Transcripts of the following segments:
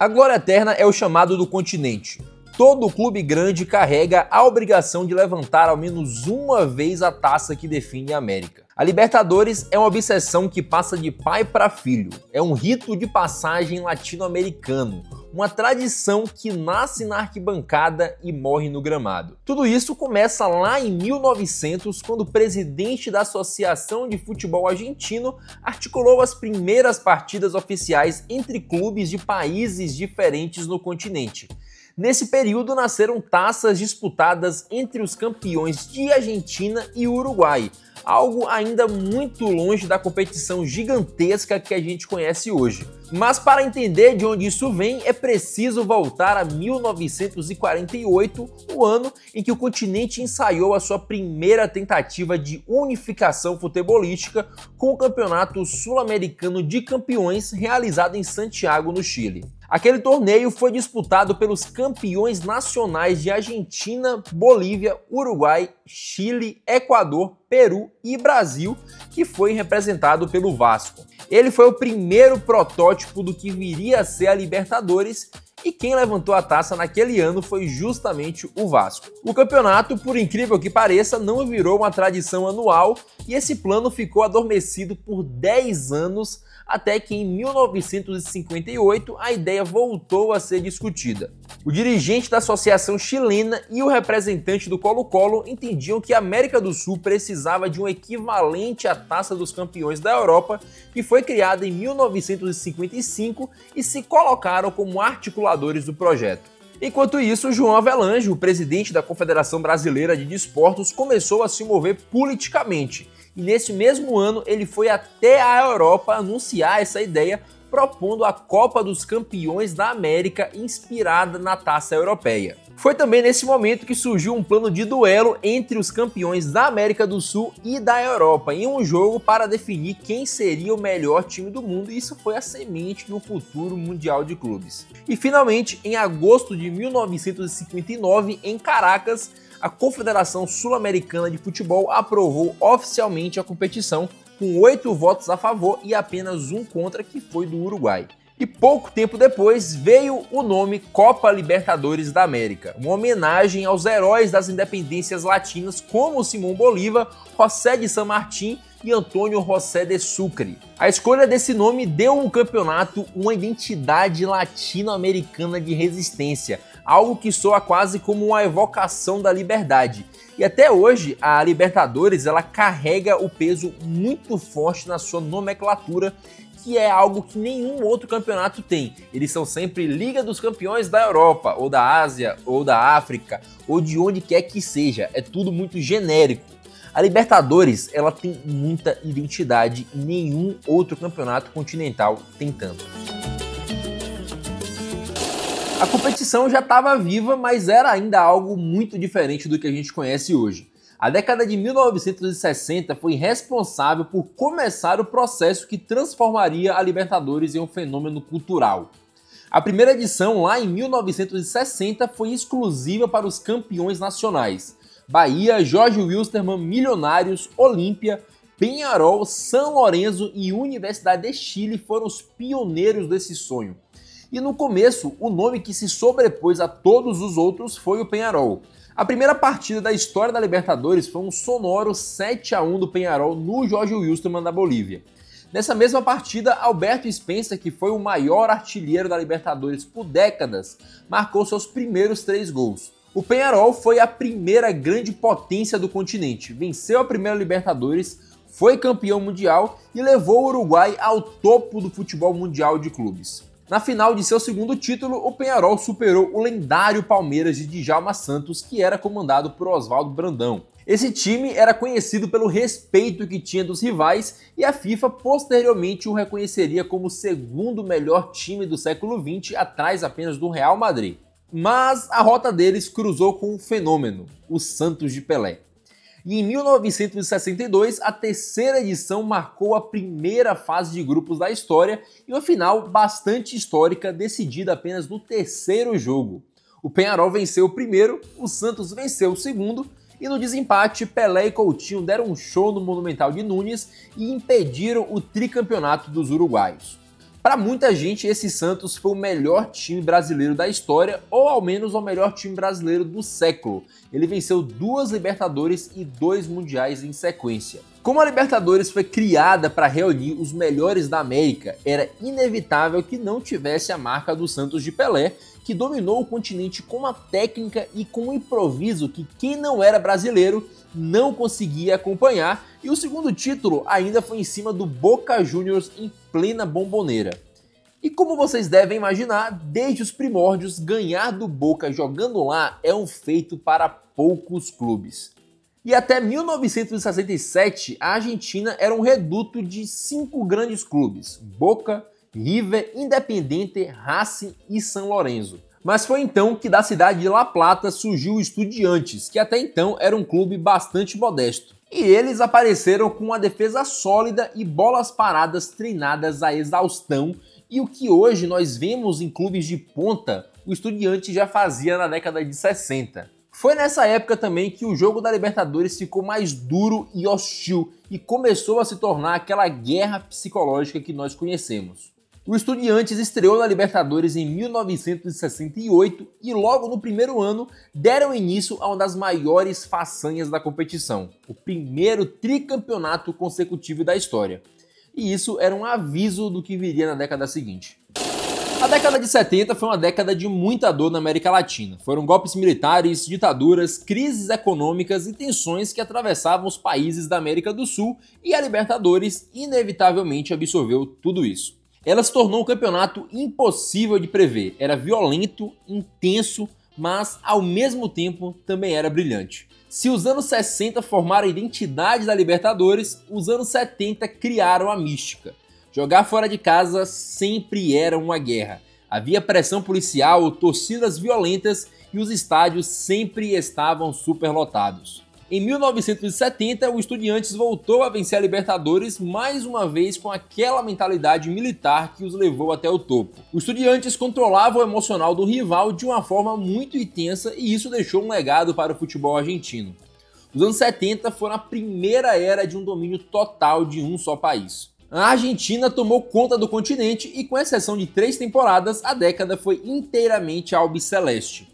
A glória eterna é o chamado do continente. Todo clube grande carrega a obrigação de levantar ao menos uma vez a taça que define a América. A Libertadores é uma obsessão que passa de pai para filho. É um rito de passagem latino-americano, uma tradição que nasce na arquibancada e morre no gramado. Tudo isso começa lá em 1900, quando o presidente da Associação de Futebol Argentino articulou as primeiras partidas oficiais entre clubes de países diferentes no continente. Nesse período nasceram taças disputadas entre os campeões de Argentina e Uruguai, algo ainda muito longe da competição gigantesca que a gente conhece hoje. Mas para entender de onde isso vem, é preciso voltar a 1948, o ano em que o continente ensaiou a sua primeira tentativa de unificação futebolística com o Campeonato Sul-Americano de Campeões realizado em Santiago, no Chile. Aquele torneio foi disputado pelos campeões nacionais de Argentina, Bolívia, Uruguai, Chile, Equador, Peru e Brasil, que foi representado pelo Vasco. Ele foi o primeiro protótipo do que viria a ser a Libertadores, e quem levantou a taça naquele ano foi justamente o Vasco. O campeonato, por incrível que pareça, não virou uma tradição anual, e esse plano ficou adormecido por 10 anos, até que em 1958 a ideia voltou a ser discutida. O dirigente da Associação Chilena e o representante do Colo-Colo entendiam que a América do Sul precisava de um equivalente à Taça dos Campeões da Europa, que foi criada em 1955, e se colocaram como articuladores do projeto. Enquanto isso, João Avelange, o presidente da Confederação Brasileira de Desportos, começou a se mover politicamente. E nesse mesmo ano ele foi até a Europa anunciar essa ideia, propondo a Copa dos Campeões da América inspirada na Taça Europeia. Foi também nesse momento que surgiu um plano de duelo entre os campeões da América do Sul e da Europa, em um jogo para definir quem seria o melhor time do mundo, e isso foi a semente do futuro Mundial de Clubes. E finalmente, em agosto de 1959, em Caracas, a Confederação Sul-Americana de Futebol aprovou oficialmente a competição, com 8 votos a favor e apenas um contra, que foi do Uruguai. E pouco tempo depois veio o nome Copa Libertadores da América, uma homenagem aos heróis das independências latinas como Simón Bolívar, José de San Martín e Antônio José de Sucre. A escolha desse nome deu ao campeonato uma identidade latino-americana de resistência, algo que soa quase como uma evocação da liberdade. E até hoje, a Libertadores ela carrega o peso muito forte na sua nomenclatura, que é algo que nenhum outro campeonato tem. Eles são sempre Liga dos Campeões da Europa, ou da Ásia, ou da África, ou de onde quer que seja. É tudo muito genérico. A Libertadores ela tem muita identidade e nenhum outro campeonato continental tem tanto. A competição já estava viva, mas era ainda algo muito diferente do que a gente conhece hoje. A década de 1960 foi responsável por começar o processo que transformaria a Libertadores em um fenômeno cultural. A primeira edição, lá em 1960, foi exclusiva para os campeões nacionais. Bahia, Jorge Wilstermann, Milionários, Olímpia, Peñarol, São Lourenço e Universidade de Chile foram os pioneiros desse sonho. E no começo, o nome que se sobrepôs a todos os outros foi o Peñarol. A primeira partida da história da Libertadores foi um sonoro 7-1 do Peñarol no Jorge Wilstermann da Bolívia. Nessa mesma partida, Alberto Spencer, que foi o maior artilheiro da Libertadores por décadas, marcou seus primeiros 3 gols. O Peñarol foi a primeira grande potência do continente, venceu a primeira Libertadores, foi campeão mundial e levou o Uruguai ao topo do futebol mundial de clubes. Na final de seu segundo título, o Peñarol superou o lendário Palmeiras de Djalma Santos, que era comandado por Oswaldo Brandão. Esse time era conhecido pelo respeito que tinha dos rivais, e a FIFA posteriormente o reconheceria como o segundo melhor time do século XX, atrás apenas do Real Madrid. Mas a rota deles cruzou com um fenômeno, o Santos de Pelé. E em 1962, a terceira edição marcou a primeira fase de grupos da história e uma final bastante histórica, decidida apenas no terceiro jogo. O Peñarol venceu o primeiro, o Santos venceu o segundo, e no desempate, Pelé e Coutinho deram um show no Monumental de Núñez e impediram o tricampeonato dos uruguaios. Para muita gente, esse Santos foi o melhor time brasileiro da história, ou ao menos o melhor time brasileiro do século. Ele venceu 2 Libertadores e 2 Mundiais em sequência. Como a Libertadores foi criada para reunir os melhores da América, era inevitável que não tivesse a marca do Santos de Pelé, que dominou o continente com uma técnica e com um improviso que quem não era brasileiro não conseguia acompanhar, e o segundo título ainda foi em cima do Boca Juniors em plena Bombonera. E como vocês devem imaginar, desde os primórdios, ganhar do Boca jogando lá é um feito para poucos clubes. E até 1967, a Argentina era um reduto de 5 grandes clubes: Boca, River, Independiente, Racing e San Lorenzo. Mas foi então que da cidade de La Plata surgiu o Estudiantes, que até então era um clube bastante modesto. E eles apareceram com uma defesa sólida e bolas paradas treinadas à exaustão, e o que hoje nós vemos em clubes de ponta, o Estudiantes já fazia na década de 60. Foi nessa época também que o jogo da Libertadores ficou mais duro e hostil e começou a se tornar aquela guerra psicológica que nós conhecemos. O Estudiantes estreou na Libertadores em 1968 e logo no primeiro ano deram início a uma das maiores façanhas da competição, o primeiro tricampeonato consecutivo da história. E isso era um aviso do que viria na década seguinte. A década de 70 foi uma década de muita dor na América Latina. Foram golpes militares, ditaduras, crises econômicas e tensões que atravessavam os países da América do Sul, e a Libertadores inevitavelmente absorveu tudo isso. Ela se tornou um campeonato impossível de prever. Era violento, intenso, mas ao mesmo tempo também era brilhante. Se os anos 60 formaram a identidade da Libertadores, os anos 70 criaram a mística. Jogar fora de casa sempre era uma guerra. Havia pressão policial, torcidas violentas e os estádios sempre estavam superlotados. Em 1970, o Estudiantes voltou a vencer a Libertadores mais uma vez com aquela mentalidade militar que os levou até o topo. O Estudiantes controlava o emocional do rival de uma forma muito intensa e isso deixou um legado para o futebol argentino. Os anos 70 foram a primeira era de um domínio total de um só país. A Argentina tomou conta do continente e, com exceção de 3 temporadas, a década foi inteiramente albiceleste.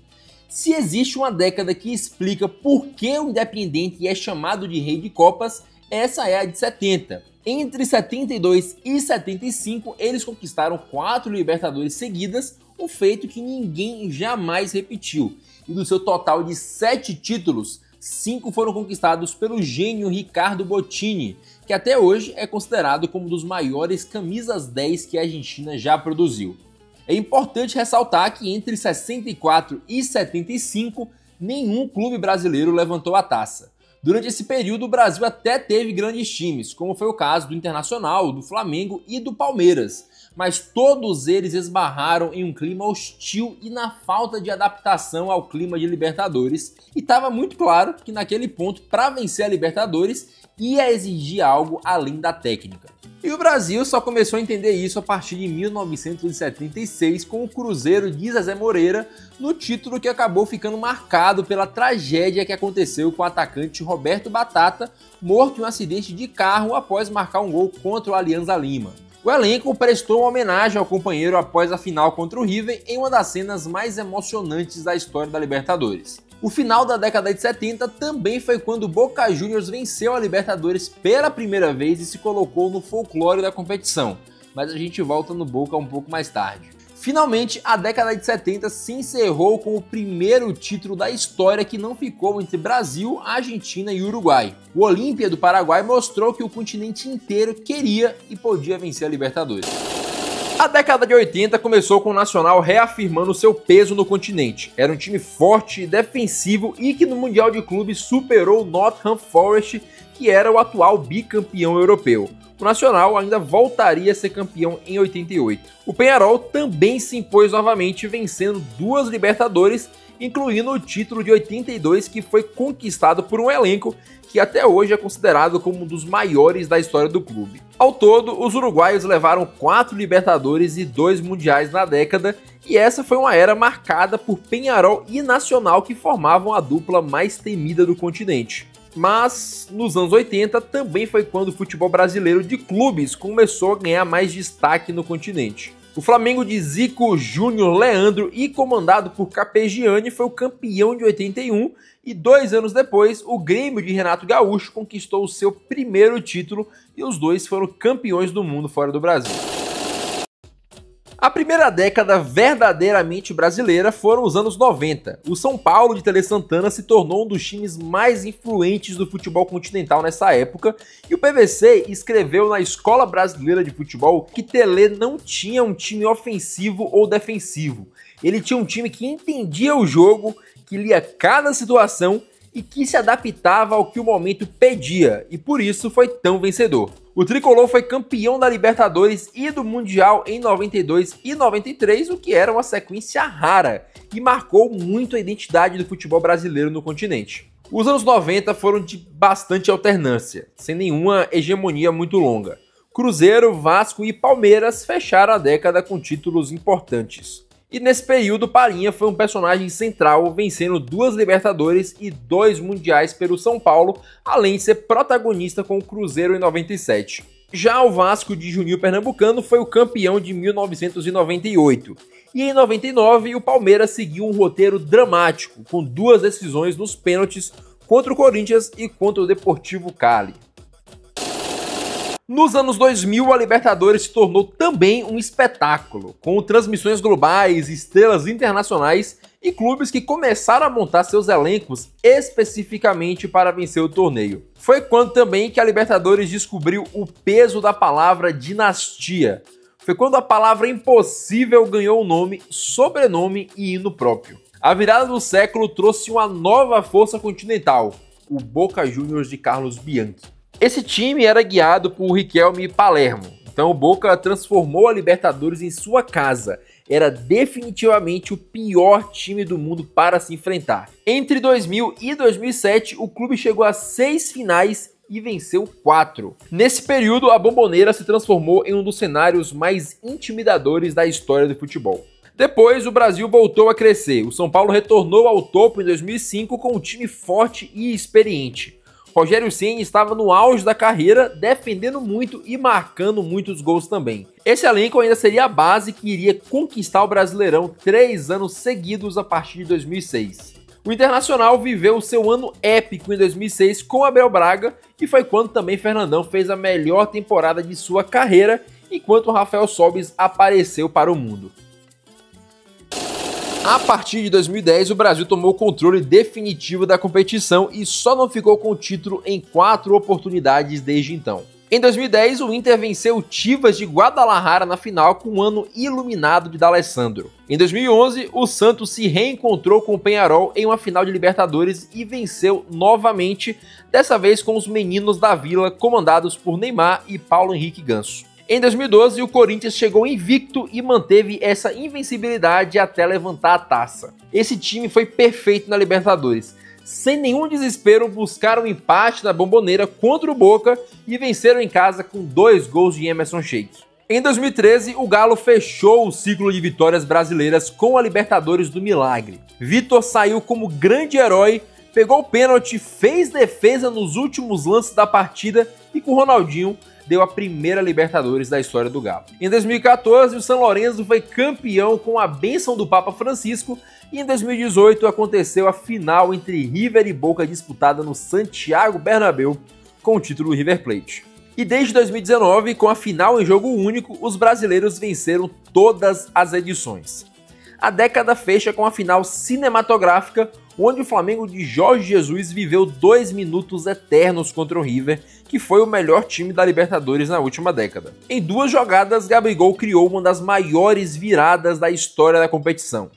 Se existe uma década que explica por que o Independiente é chamado de Rei de Copas, essa é a de 70. Entre 72 e 75, eles conquistaram 4 Libertadores seguidas, um feito que ninguém jamais repetiu. E do seu total de 7 títulos, 5 foram conquistados pelo gênio Ricardo Bottini, que até hoje é considerado como um dos maiores camisas 10 que a Argentina já produziu. É importante ressaltar que entre 64 e 75, nenhum clube brasileiro levantou a taça. Durante esse período, o Brasil até teve grandes times, como foi o caso do Internacional, do Flamengo e do Palmeiras, mas todos eles esbarraram em um clima hostil e na falta de adaptação ao clima de Libertadores, e estava muito claro que naquele ponto, para vencer a Libertadores, ia exigir algo além da técnica. E o Brasil só começou a entender isso a partir de 1976 com o Cruzeiro de Zezé Moreira, no título que acabou ficando marcado pela tragédia que aconteceu com o atacante Roberto Batata, morto em um acidente de carro após marcar um gol contra o Alianza Lima. O elenco prestou uma homenagem ao companheiro após a final contra o River em uma das cenas mais emocionantes da história da Libertadores. O final da década de 70 também foi quando o Boca Juniors venceu a Libertadores pela primeira vez e se colocou no folclore da competição, mas a gente volta no Boca um pouco mais tarde. Finalmente, a década de 70 se encerrou com o primeiro título da história que não ficou entre Brasil, Argentina e Uruguai. O Olímpia do Paraguai mostrou que o continente inteiro queria e podia vencer a Libertadores. A década de 80 começou com o Nacional reafirmando seu peso no continente. Era um time forte, defensivo e que no Mundial de Clubes superou o Nottingham Forest, que era o atual bicampeão europeu. O Nacional ainda voltaria a ser campeão em 88. O Peñarol também se impôs novamente, vencendo 2 Libertadores, incluindo o título de 82, que foi conquistado por um elenco que até hoje é considerado como um dos maiores da história do clube. Ao todo, os uruguaios levaram 4 Libertadores e 2 Mundiais na década, e essa foi uma era marcada por Peñarol e Nacional, que formavam a dupla mais temida do continente. Mas nos anos 80 também foi quando o futebol brasileiro de clubes começou a ganhar mais destaque no continente. O Flamengo de Zico, Júnior, Leandro e comandado por Carpegiani foi o campeão de 81 e 2 anos depois o Grêmio de Renato Gaúcho conquistou o seu primeiro título e os dois foram campeões do mundo fora do Brasil. A primeira década verdadeiramente brasileira foram os anos 90. O São Paulo de Tele Santana se tornou um dos times mais influentes do futebol continental nessa época, e o PVC escreveu na Escola Brasileira de Futebol que Tele não tinha um time ofensivo ou defensivo. Ele tinha um time que entendia o jogo, que lia cada situação e que se adaptava ao que o momento pedia, e por isso foi tão vencedor. O tricolor foi campeão da Libertadores e do Mundial em 92 e 93, o que era uma sequência rara e marcou muito a identidade do futebol brasileiro no continente. Os anos 90 foram de bastante alternância, sem nenhuma hegemonia muito longa. Cruzeiro, Vasco e Palmeiras fecharam a década com títulos importantes. E nesse período, Palinha foi um personagem central, vencendo 2 Libertadores e 2 Mundiais pelo São Paulo, além de ser protagonista com o Cruzeiro em 97. Já o Vasco de Juninho Pernambucano foi o campeão de 1998. E em 99, o Palmeiras seguiu um roteiro dramático, com 2 decisões nos pênaltis contra o Corinthians e contra o Deportivo Cali. Nos anos 2000, a Libertadores se tornou também um espetáculo, com transmissões globais, estrelas internacionais e clubes que começaram a montar seus elencos especificamente para vencer o torneio. Foi quando também que a Libertadores descobriu o peso da palavra dinastia. Foi quando a palavra impossível ganhou o nome, sobrenome e hino próprio. A virada do século trouxe uma nova força continental, o Boca Juniors de Carlos Bianchi. Esse time era guiado por Riquelme e Palermo, então o Boca transformou a Libertadores em sua casa. Era definitivamente o pior time do mundo para se enfrentar. Entre 2000 e 2007, o clube chegou a 6 finais e venceu 4. Nesse período, a Bombonera se transformou em um dos cenários mais intimidadores da história do futebol. Depois, o Brasil voltou a crescer. O São Paulo retornou ao topo em 2005 com um time forte e experiente. Rogério Ceni estava no auge da carreira, defendendo muito e marcando muitos gols também. Esse elenco ainda seria a base que iria conquistar o Brasileirão 3 anos seguidos a partir de 2006. O Internacional viveu seu ano épico em 2006 com Abel Braga e foi quando também Fernandão fez a melhor temporada de sua carreira, enquanto Rafael Sobis apareceu para o mundo. A partir de 2010, o Brasil tomou o controle definitivo da competição e só não ficou com o título em 4 oportunidades desde então. Em 2010, o Inter venceu o Chivas de Guadalajara na final com um ano iluminado de D'Alessandro. Em 2011, o Santos se reencontrou com o Peñarol em uma final de Libertadores e venceu novamente, dessa vez com os meninos da Vila, comandados por Neymar e Paulo Henrique Ganso. Em 2012, o Corinthians chegou invicto e manteve essa invencibilidade até levantar a taça. Esse time foi perfeito na Libertadores. Sem nenhum desespero, buscaram um empate na Bombonera contra o Boca e venceram em casa com 2 gols de Emerson Sheik. Em 2013, o Galo fechou o ciclo de vitórias brasileiras com a Libertadores do Milagre. Vitor saiu como grande herói, pegou o pênalti, fez defesa nos últimos lances da partida e com Ronaldinho deu a primeira Libertadores da história do Galo. Em 2014, o São Lourenço foi campeão com a bênção do Papa Francisco e em 2018 aconteceu a final entre River e Boca disputada no Santiago Bernabéu com o título do River Plate. E desde 2019, com a final em jogo único, os brasileiros venceram todas as edições. A década fecha com a final cinematográfica, onde o Flamengo de Jorge Jesus viveu 2 minutos eternos contra o River, que foi o melhor time da Libertadores na última década. Em 2 jogadas, Gabigol criou uma das maiores viradas da história da competição.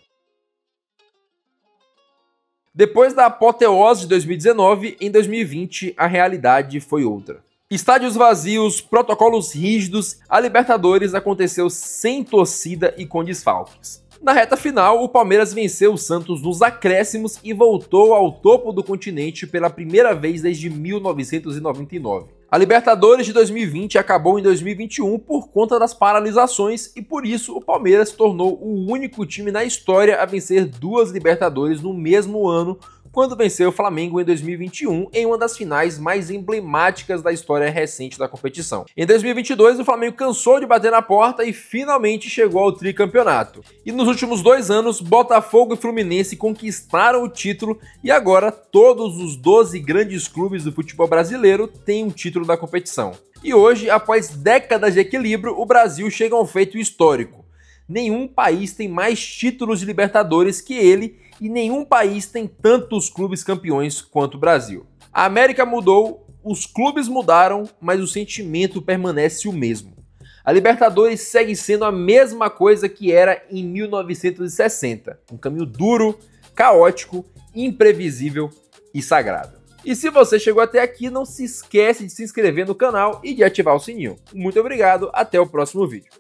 Depois da apoteose de 2019, em 2020 a realidade foi outra. Estádios vazios, protocolos rígidos, a Libertadores aconteceu sem torcida e com desfalques. Na reta final, o Palmeiras venceu o Santos nos acréscimos e voltou ao topo do continente pela primeira vez desde 1999. A Libertadores de 2020 acabou em 2021 por conta das paralisações e por isso o Palmeiras se tornou o único time na história a vencer 2 Libertadores no mesmo ano, quando venceu o Flamengo em 2021 em uma das finais mais emblemáticas da história recente da competição. Em 2022, o Flamengo cansou de bater na porta e finalmente chegou ao tricampeonato. E nos últimos 2 anos, Botafogo e Fluminense conquistaram o título e agora todos os 12 grandes clubes do futebol brasileiro têm um título da competição. E hoje, após décadas de equilíbrio, o Brasil chega a um feito histórico. Nenhum país tem mais títulos de Libertadores que ele e nenhum país tem tantos clubes campeões quanto o Brasil. A América mudou, os clubes mudaram, mas o sentimento permanece o mesmo. A Libertadores segue sendo a mesma coisa que era em 1960, um caminho duro, caótico, imprevisível e sagrado. E se você chegou até aqui, não se esquece de se inscrever no canal e de ativar o sininho. Muito obrigado, até o próximo vídeo.